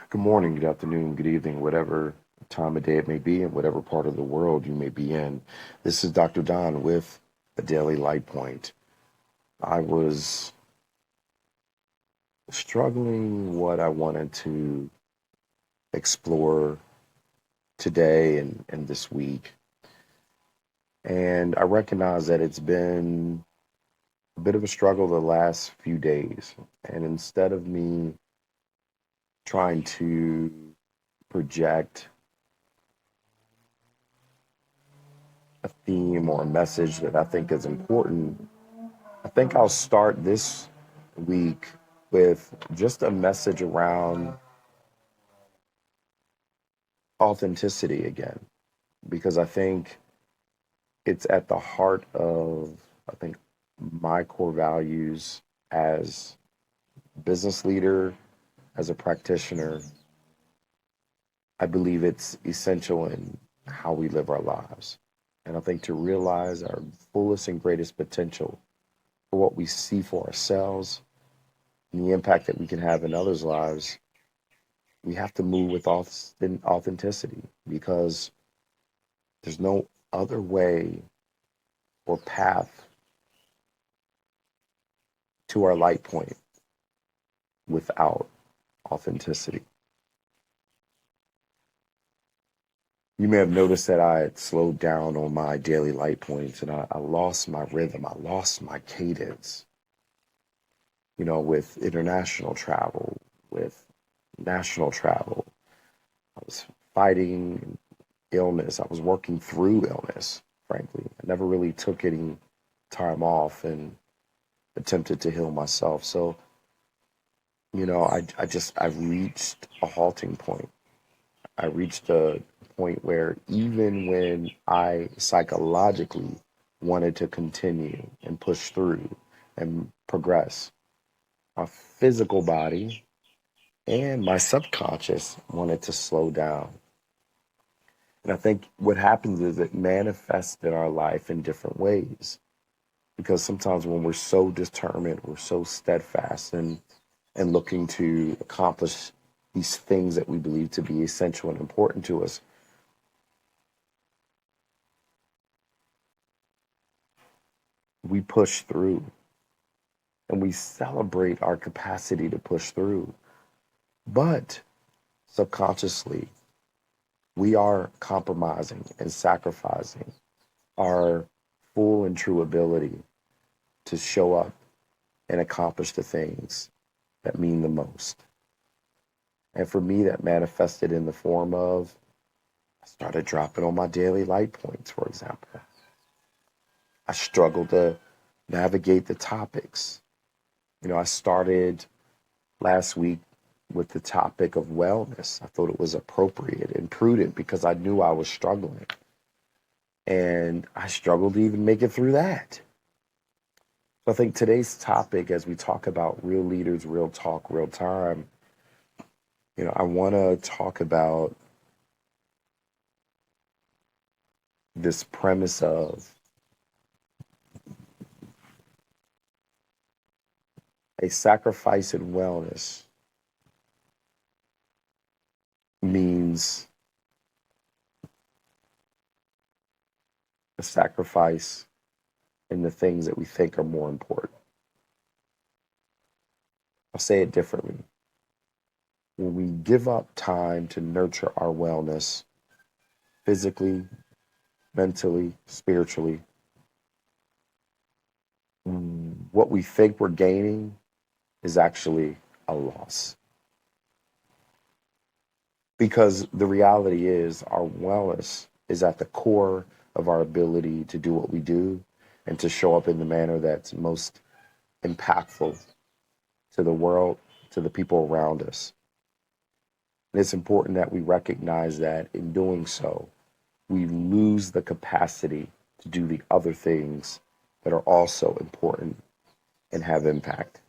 Good morning, good afternoon, good evening, whatever time of day it may be, and whatever part of the world you may be in. This is Dr. Don with a daily LightPoint. I was struggling what I wanted to explore today and this week. And I recognize that it's been a bit of a struggle the last few days. And instead of me trying to project a theme or a message that I think is important, I think I'll start this week with just a message around authenticity again, because I think it's at the heart of, I think, my core values as a business leader, as a practitioner. I believe it's essential in how we live our lives. And I think to realize our fullest and greatest potential for what we see for ourselves and the impact that we can have in others' lives, we have to move with authenticity because there's no other way or path to our light point without authenticity. You may have noticed that I had slowed down on my daily light points and I lost my rhythm. I lost my cadence, with international travel, with national travel. I was fighting illness. I was working through illness, frankly. I never really took any time off and attempted to heal myself. So, I reached a halting point. I reached a point where even when I psychologically wanted to continue and push through and progress, my physical body and my subconscious wanted to slow down. And I think what happens is it manifests in our life in different ways. Because sometimes when we're so determined, we're so steadfast and looking to accomplish these things that we believe to be essential and important to us, we push through and we celebrate our capacity to push through. But subconsciously, we are compromising and sacrificing our full and true ability to show up and accomplish the things that mean the most. And for me, that manifested in the form of I started dropping on my daily light points, for example. I struggled to navigate the topics. I started last week with the topic of wellness. I thought it was appropriate and prudent because I knew I was struggling. And I struggled to even make it through that. So I think today's topic, as we talk about real leaders, real talk, real time, I want to talk about this premise of a sacrifice in wellness means a sacrifice in the things that we think are more important. I'll say it differently. When we give up time to nurture our wellness physically, mentally, spiritually, what we think we're gaining is actually a loss. Because the reality is, our wellness is at the core of our ability to do what we do and to show up in the manner that's most impactful to the world, to the people around us. And it's important that we recognize that in doing so, we lose the capacity to do the other things that are also important and have impact.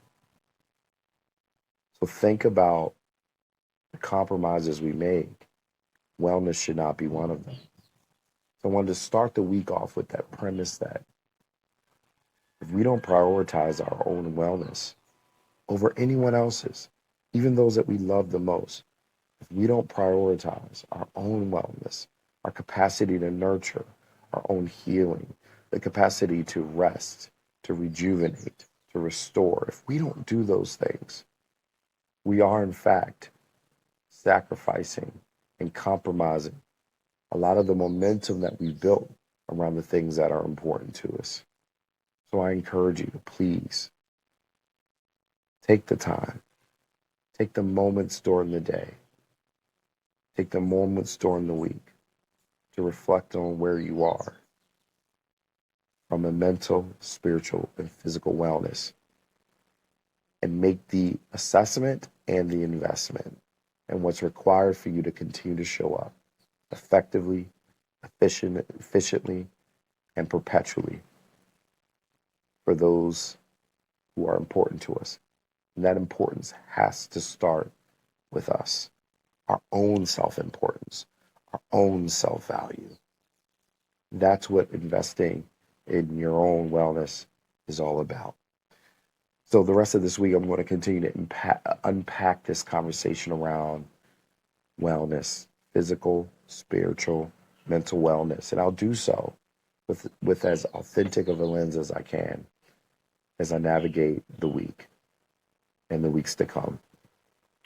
So think about the compromises we make. Wellness should not be one of them. So I wanted to start the week off with that premise that if we don't prioritize our own wellness over anyone else's, even those that we love the most, If we don't prioritize our own wellness, our capacity to nurture, our own healing, the capacity to rest, to rejuvenate, to restore, if we don't do those things, we are in fact sacrificing and compromising a lot of the momentum that we built around the things that are important to us. So I encourage you to please take the time, take the moments during the day, take the moments during the week to reflect on where you are from a mental, spiritual, and physical wellness, and make the assessment and the investment and what's required for you to continue to show up effectively, efficiently, and perpetually for those who are important to us. And that importance has to start with us, our own self importance, our own self value. That's what investing in your own wellness is all about. So, the rest of this week, I'm going to continue to unpack this conversation around wellness, physical, spiritual, mental wellness. And I'll do so with as authentic of a lens as I can as I navigate the week and the weeks to come.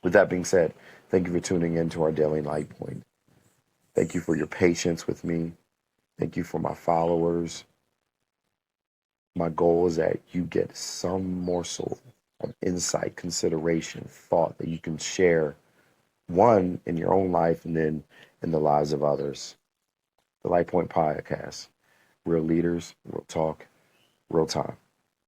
With that being said, thank you for tuning in to our daily Light Point. Thank you for your patience with me. Thank you for my followers. My goal is that you get some morsel of insight, consideration, thought that you can share, one, in your own life and then in the lives of others. The LightPoint Podcast. Real leaders, real talk, real time.